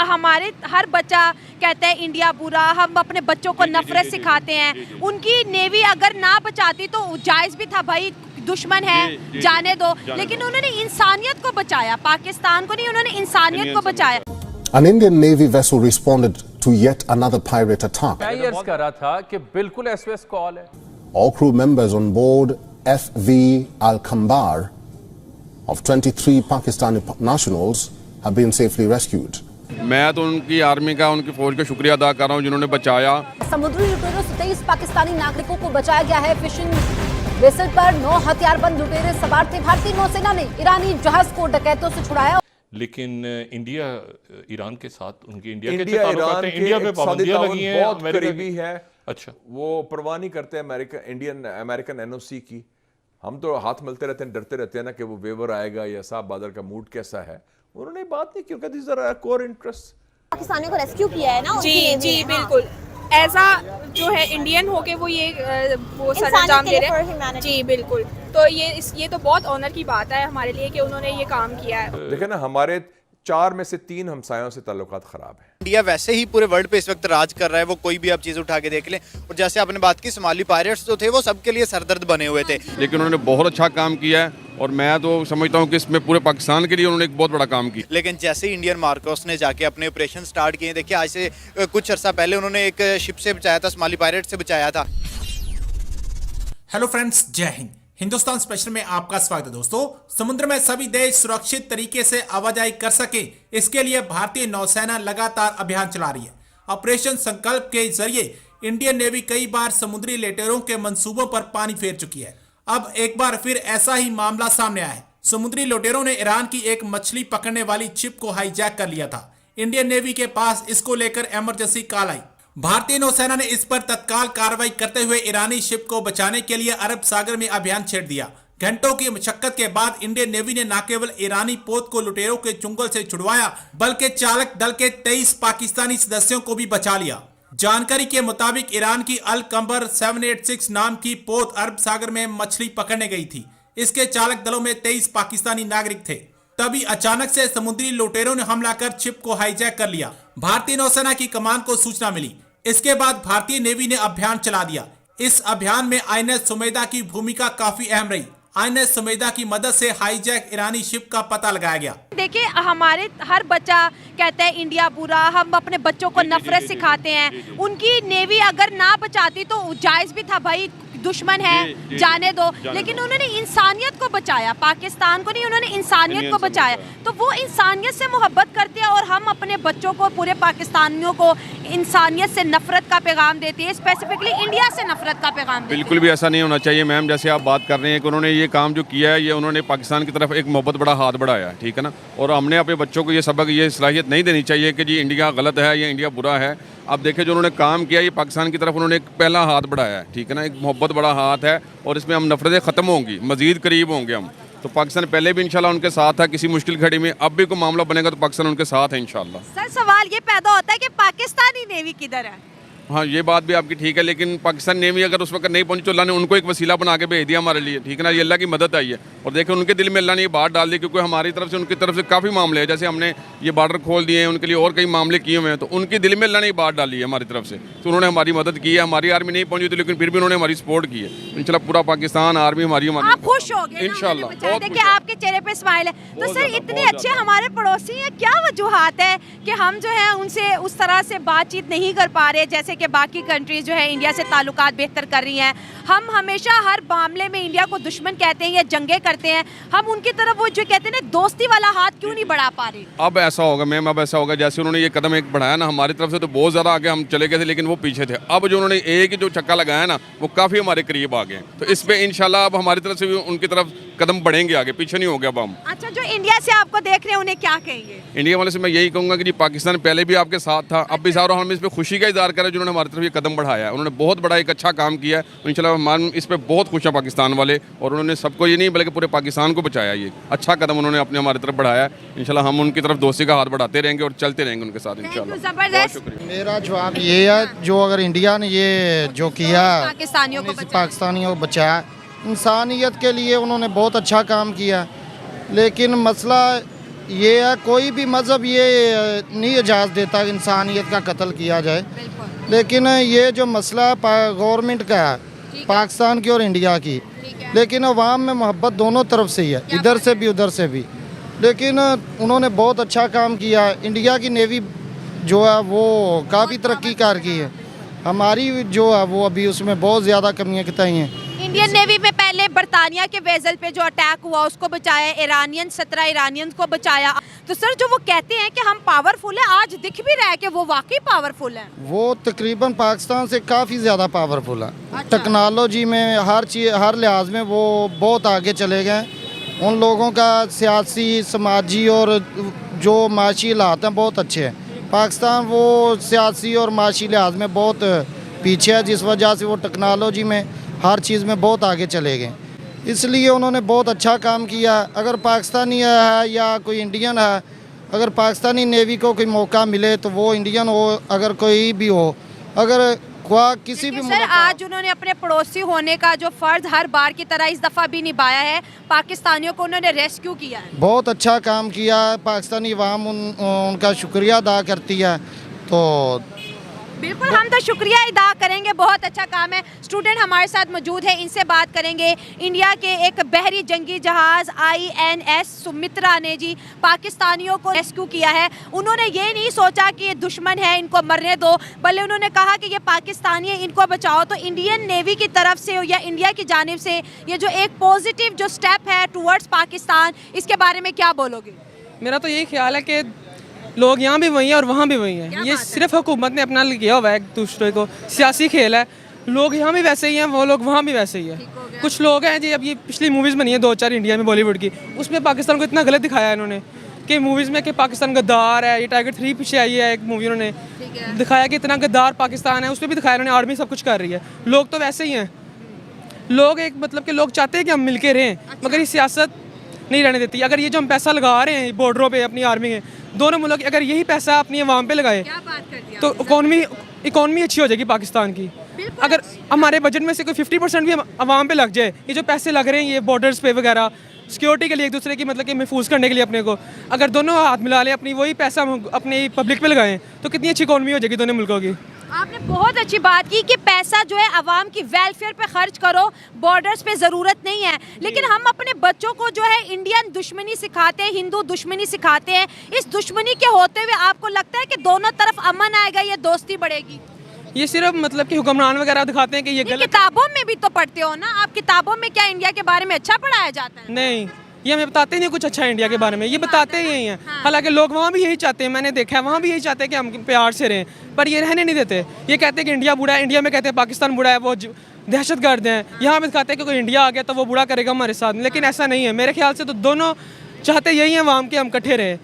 हमारे हर बच्चा कहता है इंडिया बुरा, हम अपने बच्चों को नफरत सिखाते हैं। उनकी नेवी अगर ना बचाती तो जायज़ भी था, भाई दुश्मन है जाने दो, लेकिन उन्होंने इंसानियत को बचाया, पाकिस्तान को नहीं, उन्होंने इंसानियत को बचाया। An Indian Navy vessel responded to yet another pirate attack. मैं ये अर्ज कर रहा था कि बिल्कुल SOS कॉल है। All crew members on board FV Al-Kambar of 23 Pakistani nationals have been safely rescued. मैं तो उनकी आर्मी का, उनकी फौज का शुक्रिया अदा कर रहा हूँ जिन्होंने बचाया। समुद्री लुटेरों से 23 पाकिस्तानी नागरिकों को बचाया गया है। फिशिंग वेसल पर 9 हथियारबंद लुटेरे सवार थे। भारतीय नौसेना ने ईरानी जहाज को डकैतों से छुड़ाया। लेकिन इंडिया ईरान के साथ उनकी इंडिया पे पाबंदियां लगी हैं, बहुत करीबी है। अच्छा, वो परवाह नहीं करते अमेरिकन NOC की। हम तो हाथ मिलते रहते हैं, डरते रहते हैं ना कि वो वेवर आएगा या साहब बादल का मूड कैसा है। उन्होंने बात नहीं क्योंकि दिस आर कोर इंटरेस्ट। पाकिस्तानियों को रेस्क्यू किया है ना। जी बिल्कुल, ऐसा जो है इंडियन होके वो सर अंजाम दे रहे हैं। जी बिल्कुल, तो ये तो बहुत ऑनर की बात है हमारे लिए कि उन्होंने ये काम किया है। देखे ना, हमारे 4 में से 3 हमसायों से ताल्लुकात खराब है। इंडिया वैसे ही पूरे वर्ल्ड पे इस वक्त राज कर रहा है, वो कोई भी आप चीज उठा के देख लें। और जैसे आपने बात की, सोमाली पायरेट्स जो थे वो सबके लिए सरदर्द बने हुए थे, लेकिन उन्होंने बहुत अच्छा काम किया है और मैं तो समझता हूँ कि इसमें पूरे पाकिस्तान के लिए उन्होंने एक बहुत बड़ा काम किया। लेकिन जैसे ही इंडियन मार्कोस ने जाके अपने ऑपरेशन स्टार्ट किए, देखिए आज से कुछ अर्सा पहले उन्होंने एक शिप से बचाया था, सोमाली पायरेट से बचाया था। हेलो फ्रेंड्स, जय हिंद। हिंदुस्तान स्पेशल में आपका स्वागत है। दोस्तों, समुद्र में सभी देश सुरक्षित तरीके से आवाजाही कर सके, इसके लिए भारतीय नौसेना लगातार अभियान चला रही है। ऑपरेशन संकल्प के जरिए इंडियन नेवी कई बार समुद्री लुटेरों के मंसूबों पर पानी फेर चुकी है। अब एक बार फिर ऐसा ही मामला सामने आया है। समुद्री लुटेरों ने ईरान की एक मछली पकड़ने वाली चिप को हाईजैक कर लिया था। इंडियन नेवी के पास इसको लेकर इमरजेंसी कॉल आई। भारतीय नौसेना ने इस पर तत्काल कार्रवाई करते हुए ईरानी शिप को बचाने के लिए अरब सागर में अभियान छेड़ दिया। घंटों की मशक्कत के बाद इंडियन नेवी ने न केवल ईरानी पोत को लुटेरों के चुंगल से छुड़वाया, बल्कि चालक दल के 23 पाकिस्तानी सदस्यों को भी बचा लिया। जानकारी के मुताबिक ईरान की अल कंबर 786 नाम की पोत अरब सागर में मछली पकड़ने गई थी। इसके चालक दलों में 23 पाकिस्तानी नागरिक थे। तभी अचानक से समुद्री लुटेरों ने हमला कर शिप को हाईजैक कर लिया। भारतीय नौसेना की कमान को सूचना मिली। इसके बाद भारतीय नेवी ने अभियान चला दिया। इस अभियान में INS सुमेधा की भूमिका काफी अहम रही। INS सुमेधा की मदद से हाईजैक ईरानी शिप का पता लगाया गया। देखिए, हमारे हर बच्चा कहता है इंडिया बुरा, हम अपने बच्चों को नफरत सिखाते हैं। उनकी नेवी अगर ना बचाती तो जायज़ भी था, भाई दुश्मन है जाने दो, लेकिन उन्होंने इंसानियत को बचाया, पाकिस्तान को नहीं, उन्होंने इंसानियत को बचाया। तो वो इंसानियत से मोहब्बत करते हैं और हम अपने बच्चों को, पूरे पाकिस्तानियों को इंसानियत से नफरत का पैगाम देती है, स्पेसिफिकली इंडिया से नफरत का पैगाम देती है। बिल्कुल भी ऐसा नहीं होना चाहिए मैम। जैसे आप बात कर रहे हैं कि उन्होंने ये काम जो किया है, ये उन्होंने पाकिस्तान की तरफ एक मोहब्बत बड़ा हाथ बढ़ाया है, ठीक है ना। और हमने अपने बच्चों को ये सबक, ये सलाहियत नहीं देनी चाहिए कि जी इंडिया गलत है या इंडिया बुरा है। अब देखिए, जो उन्होंने काम किया, ये पाकिस्तान की तरफ उन्होंने एक पहला हाथ बढ़ाया है, ठीक है ना। एक मोहब्बत बड़ा हाथ है और इसमें हम नफरतें ख़त्म होंगी, मज़ीद करीब होंगे हम। तो पाकिस्तान पहले भी इंशाल्लाह उनके साथ था किसी मुश्किल घड़ी में, अब भी कोई मामला बनेगा तो पाकिस्तान उनके साथ है इंशाल्लाह। सर, सवाल ये पैदा होता है कि पाकिस्तानी नेवी किधर है? हाँ, ये बात भी आपकी ठीक है, लेकिन पाकिस्तान नेवी अगर उस वक्त नहीं पहुंची तो अल्लाह ने उनको एक वसीला बना के भेज दिया हमारे लिए, ठीक है ना। ये अल्लाह की मदद आई है। और देखिए, उनके दिल में अल्लाह ने ये बात डाल दी, क्योंकि हमारी तरफ से, उनकी तरफ से काफ़ी मामले हैं। जैसे हमने ये बॉर्डर खोल दिए हैं उनके लिए, और कई मामले किए हुए हैं, तो उनके दिल में अल्लाह ने ये बात डाली है हमारी तरफ से। तो उन्होंने हमारी मदद की है। हमारी आर्मी नहीं पहुंची थी, लेकिन फिर भी उन्होंने हमारी सपोर्ट की है। इंशाल्लाह पूरा पाकिस्तान, आर्मी हमारी आप खुश हो गए इंशाल्लाह। देखिए, आपके चेहरे पे स्माइल है। तो सर, इतने अच्छे हमारे पड़ोसी हैं, क्या वजूहात है कि हम जो है उनसे उस तरह से बातचीत नहीं कर पा रहे जैसे कि बाकी कंट्रीज जो है इंडिया से ताल्लुकात बेहतर कर रही हैं? हम हमेशा हर मामले में इंडिया को दुश्मन कहते हैं या जंगे करते हैं। हम उनकी तरफ वो जो कहते हैं ना, दोस्ती वाला हाथ क्यों नहीं बढ़ा पा रहे? अब ऐसा होगा मैम, अब ऐसा होगा जैसे उन्होंने ये कदम एक बढ़ाया ना हमारी तरफ से, तो बहुत ज़्यादा आगे हम चले गए थे, लेकिन वो पीछे थे। अब जो उन्होंने एक ही जो छक्का लगाया ना, वो काफ़ी हमारे करीब आ गए। तो इस पे इंशाल्लाह अब हमारी तरफ से भी उनकी तरफ कदम बढ़ेंगे आगे, पीछे नहीं हो गया अब हम। अच्छा, जो इंडिया से आपको देख रहे हैं उन्हें क्या कहेंगे? इंडिया वाले से मैं यही कहूँगा कि जी पाकिस्तान पहले भी आपके साथ था, अब भी सारा हम इस पर खुशी का इजहार करें जिन्होंने हमारी तरफ ये कदम बढ़ाया है। उन्होंने बहुत बड़ा एक अच्छा काम किया है। इंशाल्लाह हम इस पर बहुत खुश हैं पाकिस्तान वाले, और उन्होंने सबको ये नहीं बल्कि पूरे पाकिस्तान को बचाया। ये अच्छा कदम उन्होंने अपने हमारी तरफ बढ़ाया है। इंशाल्लाह हम उनकी तरफ दोस्ती का हाथ बढ़ाते रहेंगे और चलते रहेंगे उनके साथ इंशाल्लाह। जबरदस्त। मेरा जवाब ये है, जो अगर इंडिया ने ये जो किया पाकिस्तानियों को बचाया, इंसानियत के लिए उन्होंने बहुत अच्छा काम किया। लेकिन मसला ये है कोई भी मज़हब ये नहीं इजाज़त देता कि इंसानियत का कत्ल किया जाए, लेकिन ये जो मसला गवर्नमेंट का है पाकिस्तान की और इंडिया की, लेकिन अवाम में मोहब्बत दोनों तरफ से ही है, इधर से भी उधर से भी। लेकिन उन्होंने बहुत अच्छा काम किया। इंडिया की नेवी जो है वो काफ़ी तरक्की कर की है, हमारी जो है वो अभी उसमें बहुत ज़्यादा कमियाँ बताई हैं। इंडियन नेवी में पहले बरतानिया के वेसल पे जो अटैक हुआ उसको बचाया, 17 ईरानियंस को बचाया। तो सर जो वो कहते हैं कि हम पावरफुल हैं, आज दिख भी रहा है कि वो वाकई पावरफुल हैं। वो तकरीबन पाकिस्तान से काफ़ी ज़्यादा पावरफुल है। टेक्नोलॉजी में हर चीज़ हर लिहाज में वो बहुत आगे चले गए। उन लोगों का सियासी समाजी और जो माशी हालात हैं बहुत अच्छे हैं। पाकिस्तान वो सियासी और माशी लिहाज में बहुत पीछे है, जिस वजह से वो टेक्नोलॉजी में हर चीज़ में बहुत आगे चले गए। इसलिए उन्होंने बहुत अच्छा काम किया। अगर पाकिस्तानी है या कोई इंडियन है, अगर पाकिस्तानी नेवी को कोई मौका मिले तो वो इंडियन हो, अगर कोई भी हो, अगर किसी भी सर आज उन्होंने अपने पड़ोसी होने का जो फ़र्ज़ हर बार की तरह इस दफ़ा भी निभाया है, पाकिस्तानियों को उन्होंने रेस्क्यू किया है। बहुत अच्छा काम किया। पाकिस्तानी अवाम उनका शुक्रिया अदा करती है। तो बिल्कुल हम तो शुक्रिया अदा करेंगे, बहुत अच्छा काम है। स्टूडेंट हमारे साथ मौजूद है, इनसे बात करेंगे। इंडिया के एक बहरी जंगी जहाज़ INS सुमित्रा ने जी पाकिस्तानियों को रेस्क्यू किया है। उन्होंने ये नहीं सोचा कि ये दुश्मन है इनको मरने दो, बल्कि उन्होंने कहा कि ये पाकिस्तानी है इनको बचाओ। तो इंडियन नेवी की तरफ से या इंडिया की जानिब से ये जो एक पॉजिटिव जो स्टेप है टूवर्ड्स पाकिस्तान, इसके बारे में क्या बोलोगे? मेरा तो यही ख्याल है कि लोग यहाँ भी वही हैं और वहाँ भी वही हैं। ये सिर्फ हुकूमत ने अपना किया हुआ है, एक दूसरे को सियासी खेल है। लोग यहाँ भी वैसे ही हैं, वो लोग वहाँ भी वैसे ही हैं। कुछ लोग हैं जी, अब ये पिछली मूवीज़ बनी है 2-4 इंडिया में बॉलीवुड की, उसमें पाकिस्तान को इतना गलत दिखाया है इन्होंने कि मूवीज़ में कि पाकिस्तान गद्दार है। ये टाइगर 3 पीछे आई है एक मूवी, उन्होंने दिखाया कि इतना गद्दार पाकिस्तान है, उसमें भी दिखाया इन्होंने आर्मी सब कुछ कर रही है। लोग तो वैसे ही हैं। लोग एक मतलब कि लोग चाहते हैं कि हम मिल के रहें, मगर ये सियासत नहीं रहने देती। अगर ये जो हम पैसा लगा रहे हैं बॉर्डरों पे अपनी आर्मी के, दोनों मुल्क अगर यही पैसा अपनी आवाम पे लगाए तो इकॉनमी अच्छी हो जाएगी पाकिस्तान की। अगर हमारे बजट में से कोई 50% भी आवाम पे लग जाए, ये जो पैसे लग रहे हैं ये बॉर्डर्स पे वगैरह सिक्योरिटी के लिए एक दूसरे की मतलब कि महफूज करने के लिए अपने को, अगर दोनों हाथ मिला लें अपनी वही पैसा अपनी पब्लिक पे लगाएं तो कितनी अच्छी इकॉनमी हो जाएगी दोनों मुल्कों की। आपने बहुत अच्छी बात की कि पैसा जो है आवाम की वेलफेयर पे खर्च करो, बॉर्डर्स पे ज़रूरत नहीं है। लेकिन हम अपने बच्चों को जो है इंडियन दुश्मनी सिखाते हैं, हिंदू दुश्मनी सिखाते हैं। इस दुश्मनी के होते हुए आपको लगता है कि दोनों तरफ अमन आएगा, ये दोस्ती बढ़ेगी? ये सिर्फ मतलब कि हुक्मरान वगैरह दिखाते हैं कि ये गलत। किताबों में भी तो पढ़ते हो ना आप, किताबों में क्या इंडिया के बारे में अच्छा पढ़ाया जाता है? नहीं, ये हमें बताते नहीं कुछ अच्छा इंडिया के बारे में, ये बताते ही यही हैं। हालांकि लोग वहाँ भी यही चाहते हैं, मैंने देखा है वहाँ भी यही चाहते हैं कि हम प्यार से रहें, पर ये रहने नहीं देते। ये कहते हैं कि इंडिया बुरा है, इंडिया में कहते हैं पाकिस्तान बुरा है, वो दहशतगर्द हैं। यहाँ पे दिखाते हैं कि कोई इंडिया आ गया तो वो बुरा करेगा हमारे साथ, लेकिन ऐसा नहीं है। मेरे ख्याल से तो दोनों चाहते यही हैं आवाम के हम इकट्ठे रहें।